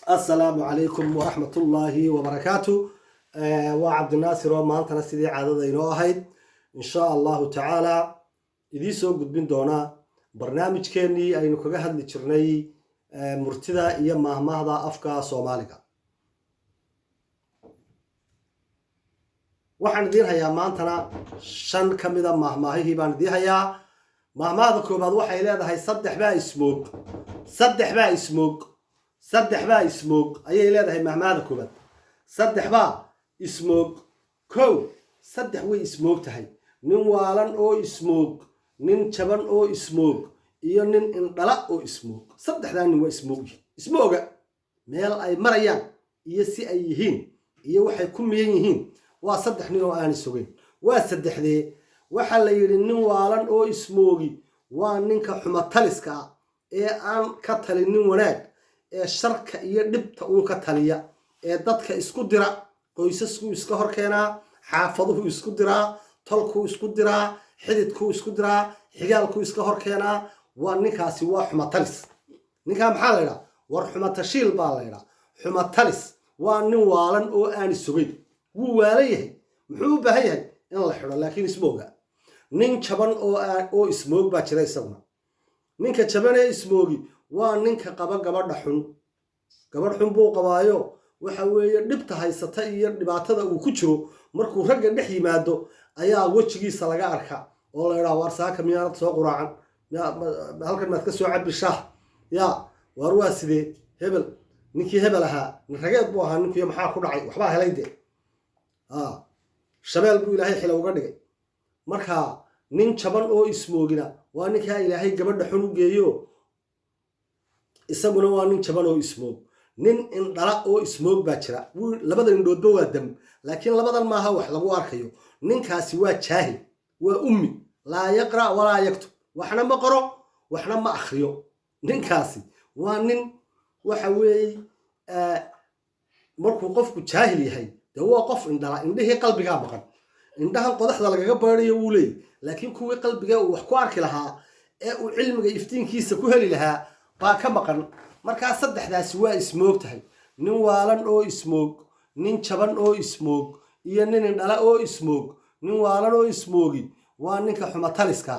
السلام عليكم ورحمة الله وبركاته. وعبد الناصر ومانتنا سيدي عادة إنو أهيد إن شاء الله تعالى إذي سو قد بين دونا برنامج كيني أي نكوغهد لترني مرتدى إيا مهمهدا أفكا صوماليكا waxaan idin hayaa maantana shan kamida mahmaahihii baan idin hayaa. mahmaahda koobaad waxay leedahay saddex baa ismoog ayay leedahay. mahmaahda koobaad saddex baa ismoog. kow, saddex way ismoog tahay: nin waalan oo ismoog, nin jaban oo ismoog, iyo nin indhala oo ismoog. saddexdaa nin waa ismooga meel ay marayaan iyo si ay yihiin iyo waxay ku miyan yihiin. waa saddex nin oo aan sugayn. waa saddexdee. waxa la yiri nin waalan oo ismoogi waa ninka xumataliska ah ee aan ka talinin wanaag, ee sharka iyo dhibta uu ka taliya, ee dadka isku dira, qoysasku iska hor keenaa, xaafaduhu isku diraa, tolku isku diraa, xididku isku diraa, xigaalku iska hor keenaa. waa ninkaasi waa xumatalis. ninka maxaa la yiraahdaa? war xumatashiil baa la yiraahdaa. xumatalis waa nin waalan oo aan sugayn. wuu waalan yahay, muxuu u baahan yahay in la xidho, laakiin ismooga. nin jaban oo ismoog baa jira isaguna. ninka jaban ee ismoogi waa ninka qaba gabadha xun. gabadh xun buu qabaayo waxa weeye dhibta haysata iyo dhibaatada uu ku jiro markuu ragga dhex yimaado ayaa wejigiisa laga arkaa oo la yidhaha war saaka miyaanad soo quraacan, halkan maad ka soo cabbi shaah, yaa war waa sidee hebel, ninkii hebel ahaa nin rageed buu ahaa ninkuyo maxaa ku dhacay, waxbaa helay dee shabeel buu ilaahay xila uga dhigay. marka nin jaban oo ismoogina waa ninkaa ilaahay gabadha xun u geeyo, isaguna waa nin jaban oo ismoog. nin indhala oo ismoog baa jira. labada indhoodba waa dam, laakiin labadan maaha wax lagu arkayo. ninkaasi waa jaahil, waa ummi, laa yaqra' walaa yaktub. waxna ma qoro waxna ma akhriyo. ninkaasi waa nin waxa weeye markuu qofku jaahil yahay dee waa qof indhala, indhihii qalbigaa maqan. indhahan qodaxda lagaga baadhayo wuu leeyahy, laakiin kuwii qalbiga uu wax ku arki lahaa ee uu cilmiga iftiinkiisa ku heli lahaa baa ka maqan. markaa saddexdaasi waa ismoog tahay: nin waalan oo ismoog, nin jaban oo ismoog, iyo nin indhala oo ismoog. nin waalan oo ismoogi waa ninka xumataliska.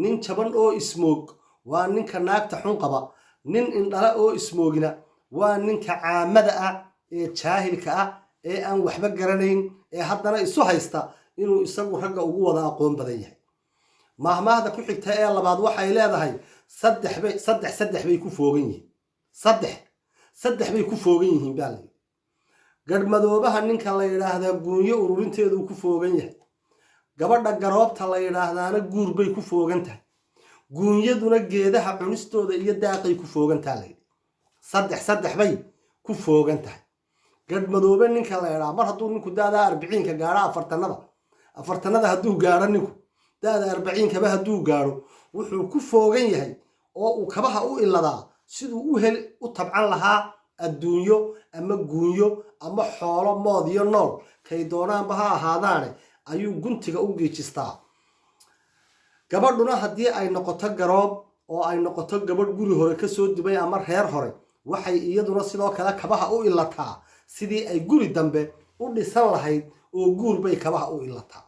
nin jaban oo ismoog waa ninka naagta xun qaba. nin indhala oo ismoogina waa ninka caamada ah ee jaahilka ah ee aan waxba garanayn ee haddana isu haysta inuu isagu ragga ugu wada aqoon badan yahay. mahmaahda ku xigta ee labaad waxay leedahay saddex bay ku foogan yihiin. saddex bay ku foogan yihiin baa layidhi. garhmadoobaha ninka la yidhaahdaa guunyo ururinteedu ku foogan yahay. gabadha garoobta la yidhaahdaana guur bay ku foogan tahay. guunyaduna geedaha cunistooda iyo daaqay ku foogantaha layidhi. saddex bay ku foogan tahay. garhmadoobe ninka la yidhaha mar hadduu ninku daadaa arbiciinka gaadho, afartanada hadduu gaadho, ninku daada arbaciinkaba hadduu gaadho, wuxuu ku foogan yahay oo uu kabaha u iladaa siduu u tabcan lahaa adduunyo ama guunyo ama xoolo mood iyo nool kay doonaanba ha ahaadaane ayuu guntiga u geejistaa. gabadhuna haddii ay noqoto garoob oo ay noqoto gabadh guri hore kasoo dubay ama reer hore, waxay iyaduna sidoo kale kabaha u ilataa sidii ay guri dambe u dhisan lahayd oo guur bay kabaha u ilataa.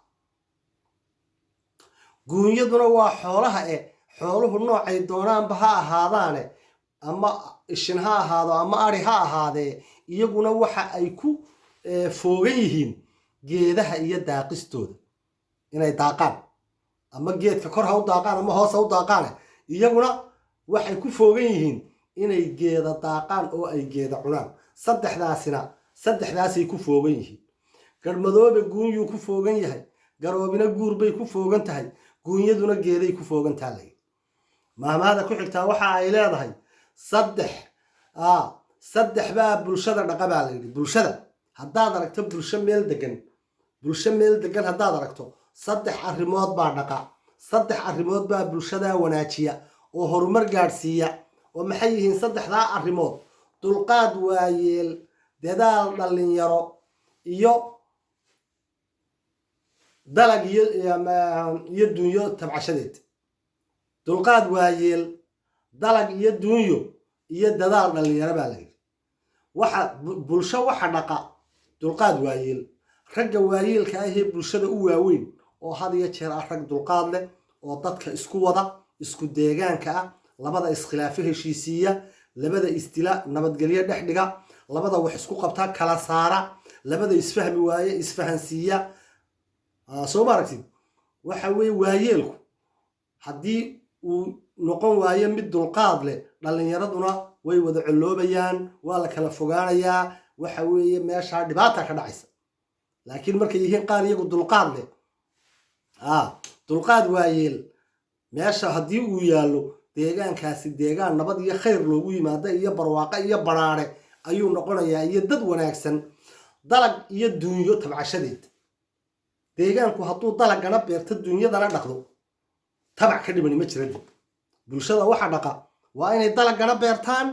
guunyaduna waa xoolaha xooluhu noocay doonaanba ha ahaadaane, ama ishin ha ahaado ama ari ha ahaadee, iyaguna waxa ay ku foogan yihiin geedaha iyo daaqistooda. inay daaqaan, ama geedka kor ha u daaqaan ama hoos ha u daaqaane, iyaguna waxay ku foogan yihiin inay geeda daaqaan oo ay geeda cunaan. saddexdaasay ku foogan yihiin. garhmadoobe guunyuu ku foogan yahay, garoobina guur bay ku foogan tahay, guunyaduna geeday ku foogantaha layidhi. mahmaahda ku xigtaa waxa ay leedahay saddex baa bulshada dhaqa baa layidhi. bulshada haddaad aragto bulsho meel degan haddaad aragto, saddex arrimood baa dhaqa. saddex arrimood baa bulshadaa wanaajiya oo horumar gaadhsiiya. oo maxay yihiin saddexdaa arrimood? dulqaad waayeel, dadaal dhallinyaro, iyo dalag iyo dunyo tabcashadeed. dulqaad waayeel, dalag iyo dunyo iyo dadaal dhallinyaro baa layidhi. bulsho waxa dhaqa dulqaad waayeel ragga waayeelka ah ee bulshada u waaweyn oo had iyo jeer ah rag dulqaad leh oo dadka isku wada isku deegaanka ah labada iskhilaafo heshiisiya labada istila nabadgelyo dhex dhiga labada wax isku qabta kala saara labada isfahmi waaye isfahansiiya soo maaragtid waxa weeye waayeelku haddii uu noqon waayo mid dulqaad leh dhalinyaraduna way wada coloobayaan waa la kala fogaanayaa waxa weeye meesha dhibaata ka dhacaysa laakiin markay yihiin qaar iyagu dulqaad leh dulqaad waayeel meesha haddii uu yaallo deegaankaasi deegaan nabad iyo khayr loogu yimaado iyo barwaaqo iyo baraare ayuu noqonayaa iyo dad wanaagsan dalag iyo duunyo tabcashadeed deegaanku hadduu dalagana beerto duunyadana dhaqdo tabac ka dhimani ma jira bulshada waxa dhaqa waa inay dalagana beertaan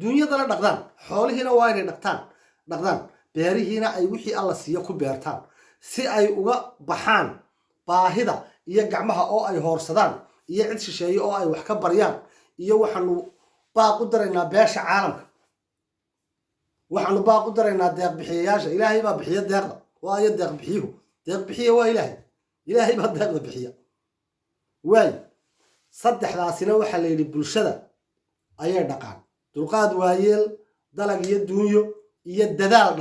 duunyadana dhaqdaan xoolihiina waa inay dhaqdaan beerihiina ay wixii alla siiyo ku beertaan si ay uga baxaan baahida iyo gacmaha oo ay hoorsadaan iyo cid shisheeye oo ay wax ka baryaan iyo waxaanu baaq u daraynaa beesha caalamka waxaanu baaq u daraynaa deeq bixiyayaasha ilaahay baa bixiya deeqda waayo deeq bixiyuhu deeq bixiya waa ilaahay baa deeqda bixiya waay saddexdaasina waxaa la yidhi bulshada ayay dhaqaan dulqaad waayeel dalag iyo duunyo iyo dadaal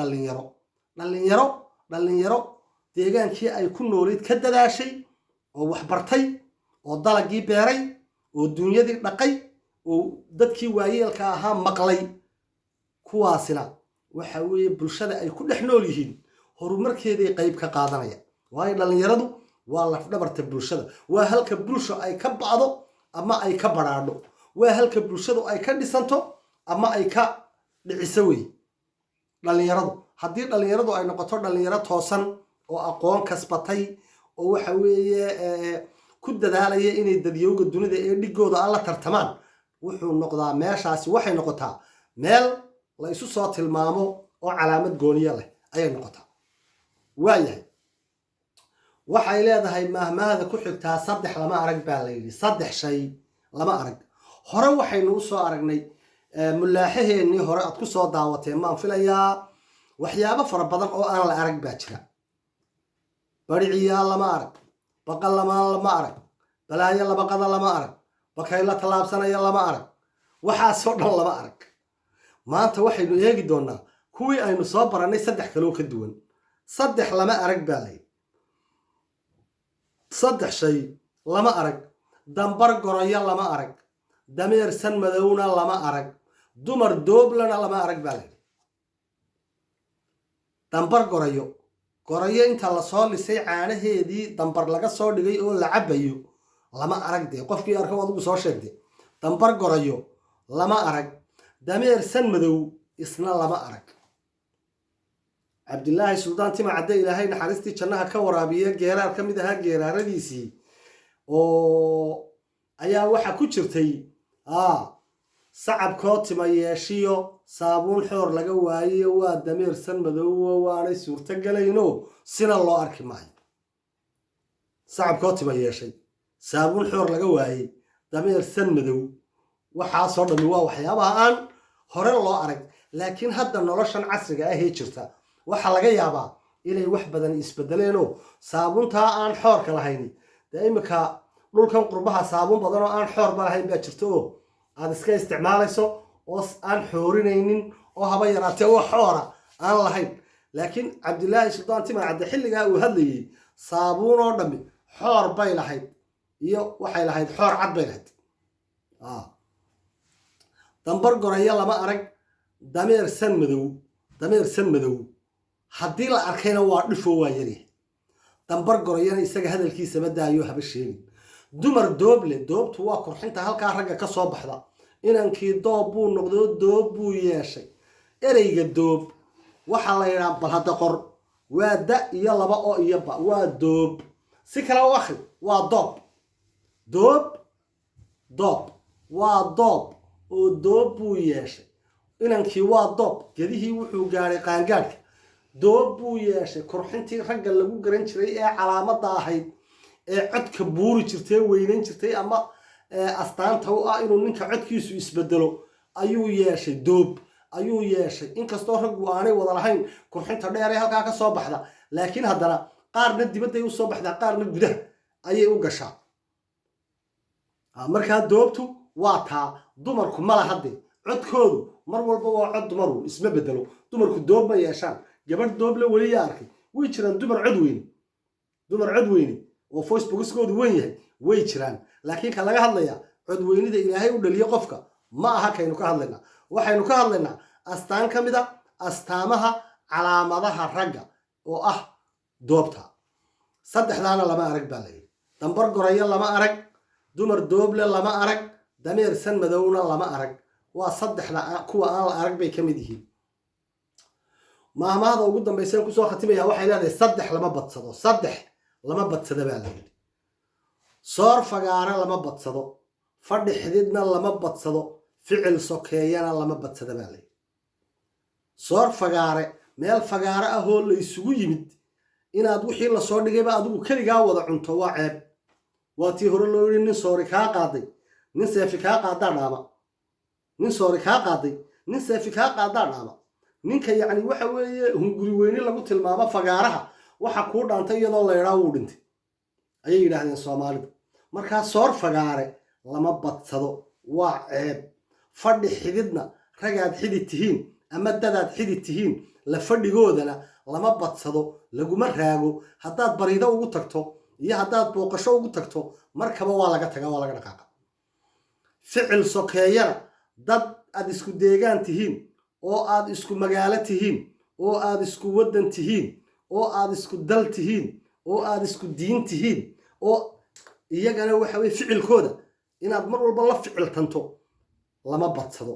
dhalinyaro deegaankii ay ku noolayd ka dadaashay oo wax bartay oo dalagii beeray oo duunyadii dhaqay oo dadkii waayeelka ahaa maqlay kuwaasina waxa weeye bulshada ay ku dhex nool yihiin horumarkeeday qayb ka qaadanaya waayo dhalinyaradu waa lafdhabarta bulshada waa halka bulsho ay ka bacdo ama ay ka baraadho waa halka bulshadu ay ka dhisanto ama ay ka dhiciso wey dhalinyaradu haddii dhalinyaradu ay noqoto dhalinyaro toosan oo aqoon kasbatay oo waxa weeye ku dadaalaya inay dadyowga dunida ee dhigooda alla tartamaan wuxuu noqdaa meeshaasi waxay noqotaa meel la isu soo tilmaamo oo calaamad gooniya leh ayay noqotaa waayahay waxay leedahay mahmaahda ku xigtaa saddex lama arag baa la yidhi saddex shay lama arag hore waxaynu u soo aragnay mulaaxaheennii hore aad ku soo daawateen maan filayaa waxyaabo fara badan oo aan la arag baa jira bariciyaa lama arag baqal lamaan lama arag balaayo labaqada lama arag bakayla tallaabsanaya lama arag waxaasoo dhan lama arag maanta waxaynu eegi doonaa kuwii aynu soo barannay saddex kaloo ka duwan saddex lama arag baa la yidhi saddex shay lama arag dambar goroyo lama arag dameer san madowna lama arag dumar dooblana lama arag baa la yidhi dambar goroyo inta lasoo lisay caanaheedii dambar laga soo dhigay oo la cabayo lama arag dee qofkii arko adigu soo sheegde dambar goroyo lama arag dameer san madow isna lama arag cabdilaahi suldaan tima cadde ilaahay naxariistii jannaha ka waraabiye geeraar ka mid ahaa geeraaradiisii oo ayaa waxa ku jirtay sacabkoo tima yeeshiyo saabuun xoor laga waaye waa dameer san madoowo waanay suurto galayno sina loo arki maayo sacabkoo tima yeeshay saabuun xoor laga waaye dameer san madow waxaasoo dhammi waa waxyaabaha aan hore loo arag laakiin hadda noloshan casriga ahee jirta waxaa laga yaabaa inay wax badan isbedeleenoo saabuuntaa aan xoorka lahayn dee imika dhulkan qurbaha saabuun badan oo aan xoorba lahayn baa jirta oo aad iska isticmaalayso oo aan xoorinaynin oo haba yaraatee oo xoora aan lahayn laakiin cabdilaahi suldaan tima cadde xilligaa uu hadlayay saabuun oo dhammi xoor bay lahayd iyo waxay lahayd xoor cad bay lahayd dambar gorayo lama arag dameer san madow haddii la arkayna waa dhifoo waa yaryahay dambar gorayana isaga hadalkiisama daayo haba sheegin dumar dooble doobtu waa qurxinta halkaa ragga ka soo baxda inankii doob buu noqdo doob buu yeeshay ereyga doob waxaa la yidhaha bal hadda qor waa da iyo laba oo iyo ba waa doob si kale u akhri waa doob waa doob oo doob buu yeeshay inankii waa doob gedihii wuxuu gaadhay qaangaadhka doob buu yeeshay qurxintii ragga lagu garan jiray ee calaamadda ahayd ee codka buuri jirtay weynan jirtay ama astaanta u ah inuu ninka codkiisu isbedelo ayuu yeeshay doob ayuu yeeshay inkastoo raggu aanay wada lahayn kurxinta dheer ee halkaa ka soo baxda laakiin haddana qaarna dibadday u soo baxdaa qaarna gudaha ayay u gashaa markaa doobtu waa taa dumarku ma laha dee codkoodu mar walba waa cod dumaru isma bedelo dumarku doob ma yeeshaan gabadh doob la weli yaa arkay way jiraan dumar cod weyne oo facebookiskoodu weyn yahay way jiraan laakiin ka laga hadlayaa cod weynida ilaahay u dhaliyo qofka ma aha kaynu ka hadlaynaa waxaynu ka hadlaynaa astaan ka mid a astaamaha calaamadaha ragga oo ah doobta saddexdaana lama arag baa layidhi dambar gorayo lama arag dumar dooble lama arag dameer san madowna lama arag waa saddexda kuwa aan la arag bay ka mid yihiin maahmaahda ugu dambaysa kusoo khatimaya waxay leedahay saddex lama badsado baa layidhi soor fagaare lama badsado fadhi xididna lama badsado ficil sokeeyana lama badsado baa layidhi soor fagaare meel fagaare ah oo la isugu yimid inaad wixii lasoo dhigayba adigu keligaa wada cunto waa ceeb waa tii hore loo yidhi nin soori kaa qaaday nin seefi kaa qaadaa dhaama nin soori kaa qaaday nin seefi kaa qaadaa dhaama ninka yacni waxa weeye hunguri weyne lagu tilmaamo fagaaraha waxa kuu dhaantay iyadoo laydhaa wuu dhintay ayay yidhaahdeen soomaalidu markaa soor fagaare lama badsado waa ceeb fadhi xididna ragaad xidid tihiin ama dadaad xidid tihiin la fadhigoodana lama badsado laguma raago haddaad barido ugu tagto iyo haddaad booqasho ugu tagto markaba waa laga tagaa waa laga dhaqaaqa ficil sokeeyana dad aad isku deegaan tihiin oo aad isku magaalo tihiin oo aad isku waddan tihiin oo aad isku dal tihiin oo aad isku diin tihiin oo iyagana waxa weye ficilkooda inaad mar walba la ficiltanto lama badsado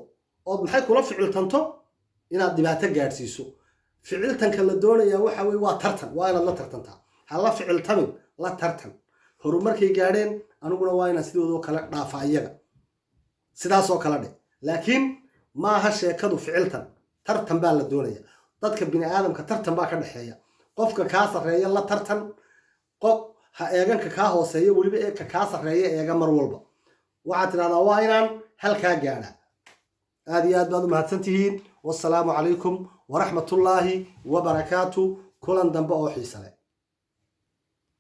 ood maxay kula ficiltanto inaad dhibaato gaadhsiiso ficiltanka la doonayaa waxa weye waa tartan waa inaad la tartantaa ha la ficiltamin la tartan horumarkay gaadheen aniguna waa inaan sidoodoo kale dhaafaa iyaga sidaasoo kale dheh laakiin maaha sheekadu ficiltan tartan baa la doonaya dadka bini aadamka tartan baa ka dhexeeya qofka kaa sarreeya la tartan qof ha eeganka kaa hooseeya weliba eegka kaa sarreeya eega mar walba waxaad tidhahdaa waa inaan halkaa gaadha aad iyo aad baad u mahadsan tihiin wassalaamu calaykum waraxmatullaahi wabarakaatu kulan dambe oo xiise leh